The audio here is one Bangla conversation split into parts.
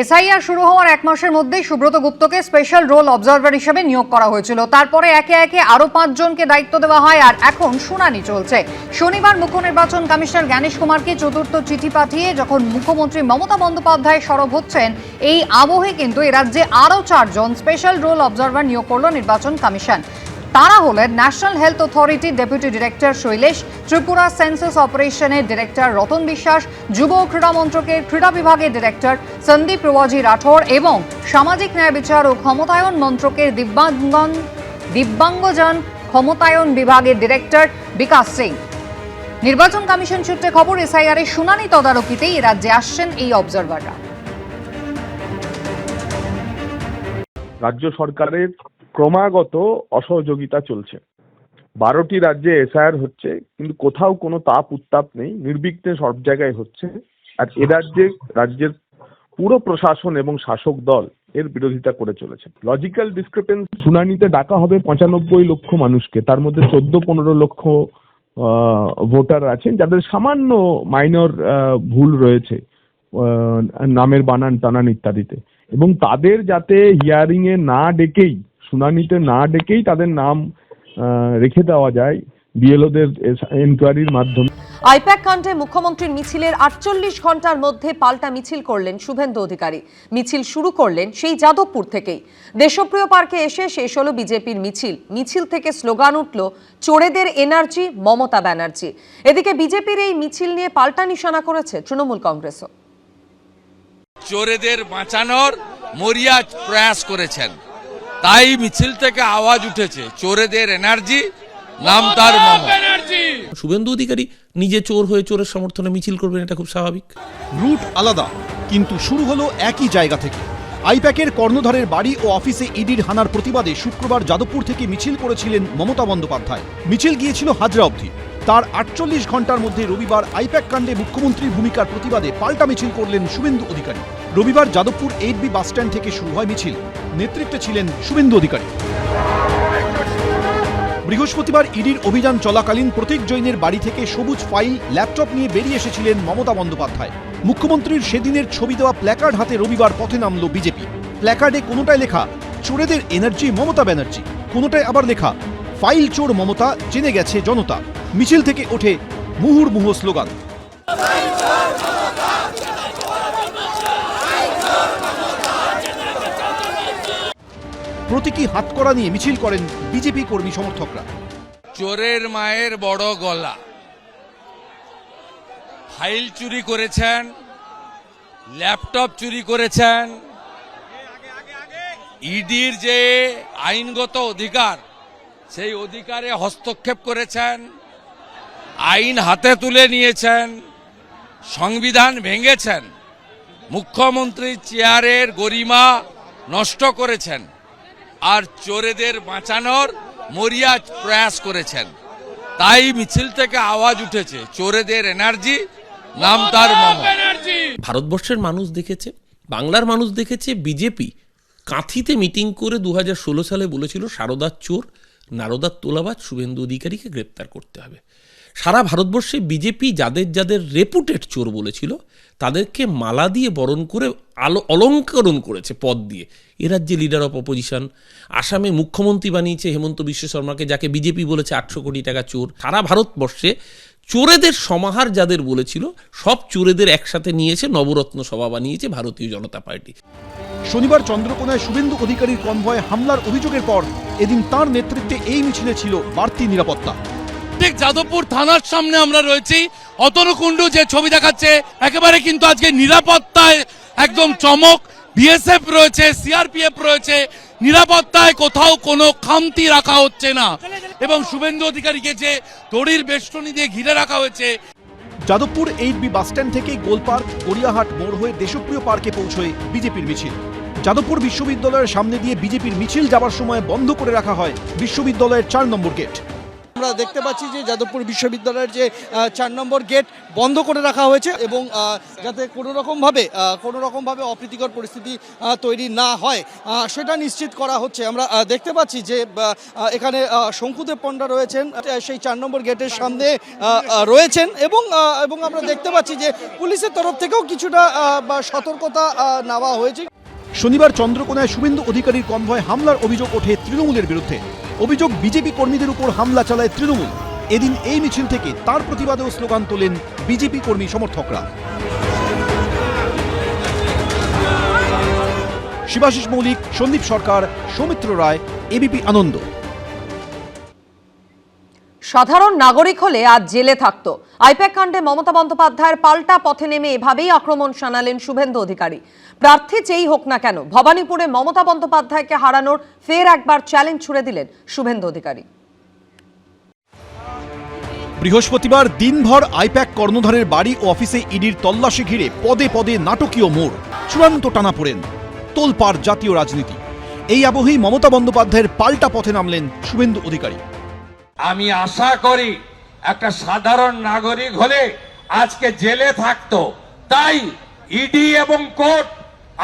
এসআইআর শুরু হওয়ার এক মাসের মধ্যেই সুব্রত গুপ্তকে স্পেশাল রোল অবজারভার হিসেবে নিয়োগ করা হয়েছিল। তারপরে একে একে আরো 5 জনকে দায়িত্ব দেওয়া হয় আর এখন শুনানি চলছে। শনিবার মুখ্য নির্বাচন কমিশনার জ্ঞানেশ কুমারকে চতুর্থ চিঠি পাঠিয়ে যখন মুখ্যমন্ত্রী মমতা বন্দ্যোপাধ্যায় সরব হচ্ছেন, এই আবহে কিন্তু এ রাজ্যে আরো 4 জন স্পেশাল রোল অবজারভার নিয়োগ করল নির্বাচন কমিশন। তারা হলেন national health authority deputy director Shailesh, Tripura census অপারেশনের ডিরেক্টর রতন বিশ্বাস, যুব ক্রীড়া মন্ত্রকের ক্রীড়া বিভাগের ডিরেক্টর সন্দীপ প্রবাজি রাঠোর এবং সামাজিক ন্যায় বিচার ও ক্ষমতায়ন মন্ত্রকের দিব্যাঙ্গজন ক্ষমতায়ন বিভাগের ডিরেক্টর বিকাশ সিং। নির্বাচন কমিশন সূত্রে খবর, এসআইআর এর শুনানি তদারকিতেই রাজ্যে আসছেন এই অবজারভাররা। রাজ্য সরকারের ক্রমাগত অসহযোগিতা চলছে। 12টি রাজ্যে এসআইআর হচ্ছে, কিন্তু কোথাও কোনো তাপ উত্তাপ নেই, নির্বিঘ্নে সব জায়গায় হচ্ছে। আর এ রাজ্যের পুরো প্রশাসন এবং শাসক দল এর বিরোধিতা করে চলেছে। লজিক্যাল ডিসক্রিপেন্সি, শুনানিতে ডাকা হবে 95 লক্ষ মানুষকে, তার মধ্যে 14-15 লক্ষ ভোটার আছেন যাদের সামান্য মাইনর ভুল রয়েছে, নামের বানান টানান ইত্যাদিতে, এবং তাদের যাতে হিয়ারিং এ না ডেকেই, শুনানিতে না ডেকেই তাদের নাম রেখে দেওয়া যায় বিএলওদের এনকোয়ারির মাধ্যমে। আইপ্যাক কাণ্ডে মুখ্যমন্ত্রীর মিছিলের 48 ঘন্টার মধ্যে পাল্টা মিছিল করলেন শুভেন্দু অধিকারী। মিছিল শুরু করলেন সেই যাদবপুর থেকেই। দেশপ্রিয় পার্কে এসে শেষ হলো বিজেপির মিছিল। মিছিল থেকে স্লোগান উঠল, চোরেদের এনার্জি মমতা ব্যানার্জি। এদিকে বিজেপির এই মিছিল নিয়ে পাল্টা নিশানা করেছে তৃণমূল কংগ্রেসও। চোরেদের বাঁচানোর মরিয়া প্রয়াস করেছেন, তাই মিছিল থেকে আওয়াজ উঠেছে, চোরেদের এনার্জি নাম তার মমতা। শুভেন্দু অধিকারী নিজে চোর হয়ে চোরের সমর্থনে মিছিল করবেন, এটা খুব স্বাভাবিক। রুট আলাদা, কিন্তু শুরু হলো একই জায়গা থেকে। আইপ্যাকের কর্ণধারের বাড়ি ও অফিসে ইডির হানার প্রতিবাদে শুক্রবার যাদবপুর থেকে মিছিল করেছিলেন মমতা বন্দ্যোপাধ্যায়। মিছিল গিয়েছিল হাজরা অবধি। তার 48 ঘন্টার মধ্যে রবিবার আইপ্যাক কাণ্ডে মুখ্যমন্ত্রীর ভূমিকার প্রতিবাদে পাল্টা মিছিল করলেন শুভেন্দু অধিকারী। রবিবার যাদবপুর 8B বাসস্ট্যান্ড থেকে শুরু হয় মিছিল। নেতৃত্বে ছিলেন শুভেন্দু অধিকারী। বৃহস্পতিবার ইডির অভিযান চলাকালীন প্রতীক জৈনের বাড়ি থেকে সবুজ ফাইল, ল্যাপটপ নিয়ে বেরিয়ে এসেছিলেন মমতা বন্দ্যোপাধ্যায়। মুখ্যমন্ত্রীর সেদিনের ছবি দেওয়া প্ল্যাকার্ড হাতে রবিবার পথে নামল বিজেপি। প্ল্যাকার্ডে কোনোটায় লেখা চোরেদের এনার্জি মমতা ব্যানার্জি, কোনোটায় আবার লেখা ফাইল চোর মমতা, জেনে গেছে জনতা। মিছিল থেকে ওঠে মুহুর্মুহু স্লোগান। প্রতীকী হাতকড়া নিয়ে মিছিল করেন বিজেপি কর্মী সমর্থকরা। চোরের মায়ের বড় গলা, ফাইল চুরি করেছেন, ল্যাপটপ চুরি করেছেন, ইডির যে আইনগত অধিকার সেই অধিকারে হস্তক্ষেপ করেছেন, আইন হাতে তুলে নিয়েছেন, সংবিধান ভেঙেছেন, মুখ্যমন্ত্রীর চেয়ারের গরিমা নষ্ট করেছেন, আর চোরেদের বাঁচানোর মরিয়া প্রয়াস করেছেন। তাই মিছিল থেকে আওয়াজ উঠেছে, চোরেদের এনার্জি নাম তার মমতা। ভারতবর্ষের মানুষ দেখেছে, বাংলার মানুষ দেখেছে, বিজেপি কাঁথিতে মিটিং করে 2016 সালে বলেছিল সারদার চোর, নারদার তোলাবাজ শুভেন্দু অধিকারীকে গ্রেপ্তার করতে হবে। সারা ভারতবর্ষে বিজেপি যাদের যাদের রেপুটেড চোর বলেছিল তাদেরকে মালা দিয়ে বরণ করে অলঙ্করণ করেছে পদ দিয়ে। এ রাজ্যে লিডার অফ অপোজিশন, আসামে মুখ্যমন্ত্রী বানিয়েছে হেমন্ত বিশ্ব শর্মাকে, যাকে বিজেপি বলেছে 800 কোটি টাকা চোর। সারা ভারতবর্ষে চোরেদের সমাহার যাদের বলেছিল, সব চোরেদের একসাথে নিয়েছে, নবরত্ন সভা বানিয়েছে ভারতীয় জনতা পার্টি। শনিবার চন্দ্রকোনায় শুভেন্দু অধিকারীর কনভয়ে হামলার অভিযোগের পর এদিন তার নেতৃত্বে এই মিছিলে ছিল বাড়তি নিরাপত্তা। ঠিক যাদবপুর থানার সামনে আমরা রয়েছি। অতনুকুণ্ডু যে ছবি দেখাচ্ছে, একেবারে কিন্তু আজকে নিরাপত্তায় একদম চমক। বিএসএফ রয়েছে, সিআরপিএফ রয়েছে, নিরাপত্তায় কোথাও কোনো খামতি রাখা হচ্ছে না, এবং শুভেন্দু অধিকারীকে যে দড়ির বেষ্টনী দিয়ে ঘিরে রাখা হয়েছে। যাদবপুর 8B বাসস্ট্যান্ড থেকে গোলপার্ক, গড়িয়াহাট মোড় হয়ে দেশপ্রিয় পার্কে পৌঁছয় বিজেপির মিছিল। যাদবপুর বিশ্ববিদ্যালয়ের সামনে দিয়ে বিজেপির মিছিল যাবার সময় বন্ধ করে রাখা হয় বিশ্ববিদ্যালয়ের 4 নম্বর গেট। আমরা দেখতে পাচ্ছি যে যাদবপুর বিশ্ববিদ্যালয়ের যে 4 নম্বর গেট বন্ধ করে রাখা হয়েছে এবং যাতে কোনো রকমভাবে অপ্রীতিকর পরিস্থিতি তৈরি না হয় সেটা নিশ্চিত করা হচ্ছে। আমরা দেখতে পাচ্ছি যে এখানে শঙ্কুদেব পণ্ডা রয়েছেন, সেই 4 নম্বর গেটের সামনে রয়েছেন এবং আমরা দেখতে পাচ্ছি যে পুলিশের তরফ থেকেও কিছুটা সতর্কতা নেওয়া হয়েছে। শনিবার চন্দ্রকোনায় শুভেন্দু অধিকারীর কনভয় হামলার অভিযোগ ওঠে তৃণমূলের বিরুদ্ধে। অভিযোগ বিজেপি কর্মীদের উপর হামলা চালায় তৃণমূল। এদিন এই মিছিল থেকে তার প্রতিবাদেও স্লোগান তোলেন বিজেপি কর্মী সমর্থকরা। শিবাশিস মৌলিক, সন্দীপ সরকার, সৌমিত্র রায়, এবিপি আনন্দ। সাধারণ নাগরিক হলে আজ জেলে থাকতো। আইপ্যাক কাণ্ডে মমতা বন্দ্যোপাধ্যায়ের পাল্টা পথে নেমে এভাবেই আক্রমণ শানালেন শুভেন্দু অধিকারী। প্রার্থী যেই হোক না কেন, ভবানীপুরে মমতা বন্দ্যোপাধ্যায়কে হারানোর ফের একবার চ্যালেঞ্জ ছুড়ে দিলেন শুভেন্দু অধিকারী। বৃহস্পতিবার দিনভর আইপ্যাক কর্ণধারের বাড়ি ও অফিসে ইডির তল্লাশি ঘিরে পদে পদে নাটকীয় মোড়, চূড়ান্ত টানাপোড়েন, তোলপাড় জাতীয় রাজনীতি। এই আবহেই মমতা বন্দ্যোপাধ্যায়ের পাল্টা পথে নামলেন শুভেন্দু অধিকারী। আমি আশা করি একটা সাধারণ নাগরিক হলে আজকে জেলে থাকতো, তাই ইডি এবং কোর্ট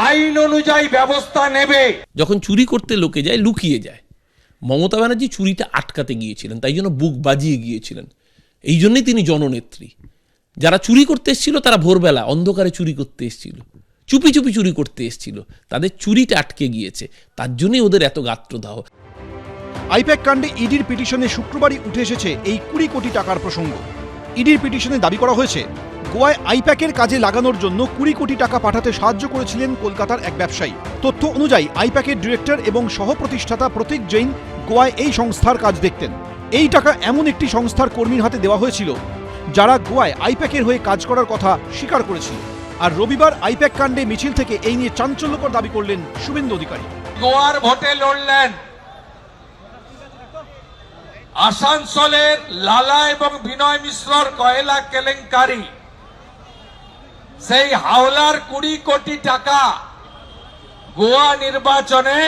আইন অনুযায়ী ব্যবস্থা নেবে। যখন চুরি করতে লোকে যায়, লুকিয়ে যায়। মমতা ব্যানার্জি চুরিটা আটকাতে গিয়েছিলেন, তাই জন্য বুক বাজিয়ে গিয়েছিলেন। এই জন্যই তিনি জননেত্রী। যারা চুরি করতে এসেছিল তারা ভোরবেলা অন্ধকারে চুরি করতে এসেছিল, চুপি চুপি চুরি করতে এসেছিল, তাদের চুরিটা আটকে গিয়েছে, তার জন্যই ওদের এত গাত্রদাহ। আইপ্যাক কাণ্ডে ইডির পিটিশনে শুক্রবারই উঠে এসেছে এই 20 কোটি টাকার প্রসঙ্গ। ইডির পিটিশনে দাবি করা হয়েছে, গোয়ায় আইপ্যাকের কাজে লাগানোর জন্য 20 কোটি টাকা পাঠাতে সাহায্য করেছিলেন কলকাতার এক ব্যবসায়ী। তথ্য অনুযায়ী আইপ্যাকের ডিরেক্টর এবং সহপ্রতিষ্ঠাতা প্রতীক জৈন গোয়ায় এই সংস্থার কাজ দেখতেন। এই টাকা এমন একটি সংস্থার কর্মীর হাতে দেওয়া হয়েছিল যারা গোয়ায় আইপ্যাকের হয়ে কাজ করার কথা স্বীকার করেছিল। আর রবিবার আইপ্যাক কাণ্ডে মিছিল থেকে এই নিয়ে চাঞ্চল্যকর দাবি করলেন শুভেন্দু অধিকারী। গোয়ার ভোটে লড়লেন, আসানসোলের লালা এবং বিনয় মিশ্রর কয়লা কেলেঙ্কারি, সেই হাওলার 20 কোটি টাকা গোয়া নির্বাচনে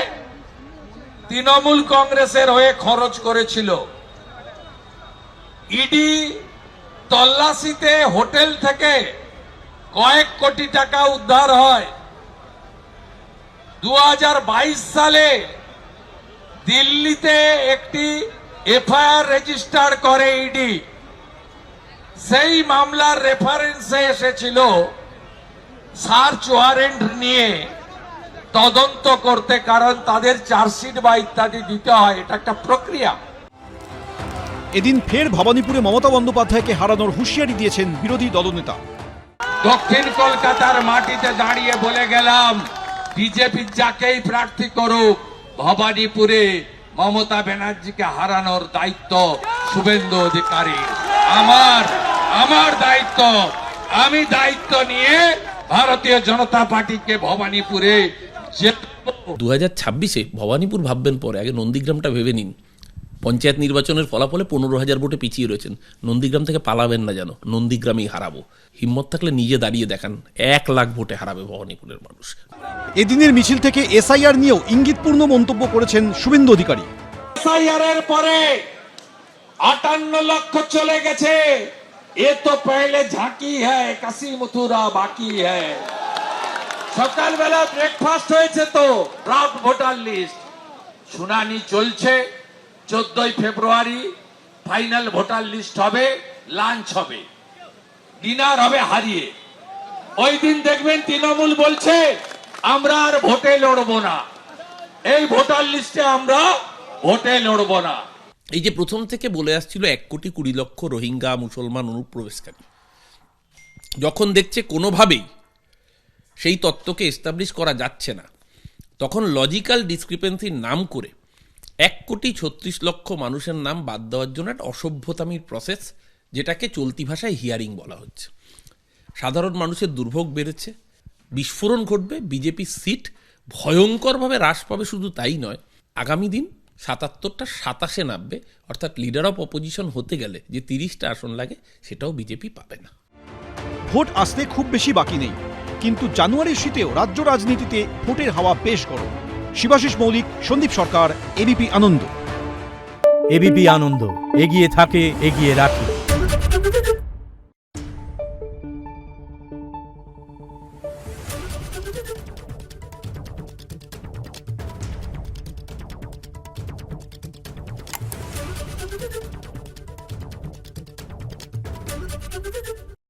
তৃণমূল কংগ্রেসের হয়ে খরচ করেছিল। ইডি তল্লাশিতে হোটেল থেকে কয়েক কোটি টাকা উদ্ধার হয়। 2022 সালে দিল্লিতে একটি এফআইআর রেজিস্টার করে ইডি। সেই মামলার রেফারেন্সে এসেছিল সার্চ ওয়ারেন্ট নিয়ে তদন্ত করতে, কারণ তাদের চার্জশিট বা ইত্যাদি দিতে হয়, এটা একটা প্রক্রিয়া। এদিন ফের ভবানীপুরে মমতা বন্দ্যোপাধ্যায়কে হারানোর হুঁশিয়ারি দিয়েছেন বিরোধী দলনেতা। দক্ষিণ কলকাতার মাটিতে দাঁড়িয়ে বলে গেলাম, বিজেপি যাকেই প্রার্থী করুক, ভবানীপুরে মমতা ব্যানার্জিকে হারানোর দায়িত্ব শুভেন্দু অধিকারী। আমার দায়িত্ব, আমি দায়িত্ব নিয়ে ভারতীয় জনতা পার্টিকে ভবানীপুরে 2026-এ ভবানীপুর ভাববেন পরে, আগে নন্দীগ্রামটা ভেবে নিন। পঞ্চায়েত নির্বাচনের ফলাফলে 15,000 ভোটে পিছিয়ে রয়েছেন। নন্দীগ্রাম থেকে পালাবেন না যেন, নন্দীগ্রামেই হারাবো। হিম্মত থাকলে নিজে দাঁড়িয়ে দেখান, 1 লাখ ভোটে হারাবে ভবানীপুরের মানুষ। এদিনের মিছিল থেকে এসআইআর নিয়েও ইঙ্গিতপূর্ণ মন্তব্য করেছেন শুভেন্দু অধিকারী। এসআইআর এর পরে 58 লক্ষ চলে গেছে, এ তো পহলে ঝাঁকি হ্যায়, কাশি মথুরা বাকি হ্যায়। সকালবেলা ব্রেকফাস্ট হয়েছে, তো ড্রাফট ভোটার লিস্ট শুনানি চলছে। 14 ফেব্রুয়ারি ফাইনাল ভোটার লিস্ট হবে, লাঞ্চ হবে, ডিনার হবে হারিয়ে। ওই দিন দেখবেন তৃণমূল বলছে আমরা আর ভোটে লড়বো না, এই ভোটার লিস্টে আমরা ভোটে লড়বো না। এই যে প্রথম থেকে বলে আসছিল 1,20,00,000 রোহিঙ্গা মুসলমান অনুপ্রবেশকারী, যখন দেখছে কোনোভাবেই সেই তত্ত্বকে এস্টাবলিশ করা যাচ্ছে না, তখন লজিক্যাল ডিসক্রিপেন্সির নাম করে 1,36,00,000 মানুষের নাম বাদ দেওয়ার জন্য একটা অসভ্যতামির প্রসেস, যেটাকে চলতি ভাষায় হিয়ারিং বলা হচ্ছে। সাধারণ মানুষের দুর্ভোগ বেড়েছে, বিস্ফোরণ ঘটবে, বিজেপি সিট ভয়ঙ্করভাবে হ্রাস পাবে। শুধু তাই নয়, আগামী দিন 77টা 27-এ নামবে, অর্থাৎ লিডার অফ অপোজিশন হতে গেলে যে 30টা আসন লাগে সেটাও বিজেপি পাবে না। ভোট আসতে খুব বেশি বাকি নেই, কিন্তু জানুয়ারির শীতেও রাজ্য রাজনীতিতে ভোটের হাওয়া বেশ গরম। শিবাশিস মৌলিক, সন্দীপ সরকার, এবিপি আনন্দ। এবিপি আনন্দ, এগিয়ে থাকে, এগিয়ে রাখে।